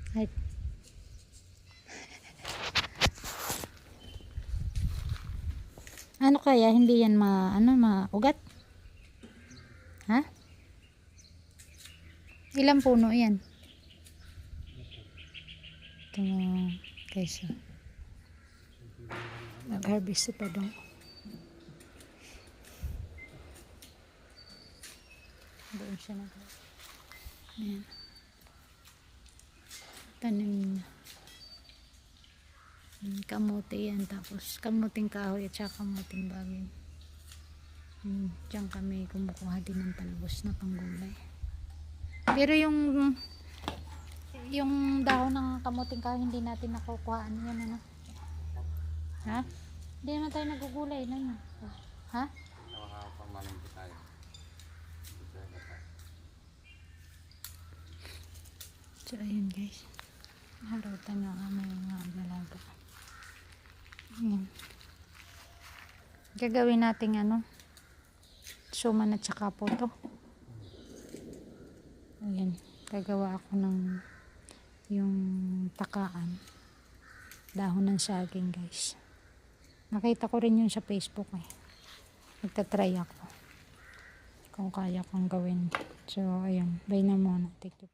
Kahit ano kaya hindi yan maugat? Ha? Ilang puno yan? Ito guys. Nag-harvest pa dong. Doon siya na. Ayan. Tanim na. Kamote yan. Tapos kamuting kahoy at saka kamuting bagay. Diyan kami kumukuha din ng talbos na panggulay. Pero yung dahon ng kamuting kahoy hindi natin nakukuhaan yan, ano? Ha? Hindi naman tayo nagugulay na. Ha? Pangmalingki tayo. So ayun guys, harutan ng aming mga dalaga. Ayan. Gagawin natin suman at saka puto. Ayan, gagawa ako ng yung takaan, dahon ng saging guys. Nakita ko rin yun sa Facebook Nagtatry ako kung kaya kong gawin. So ayun, bye na muna. Take care.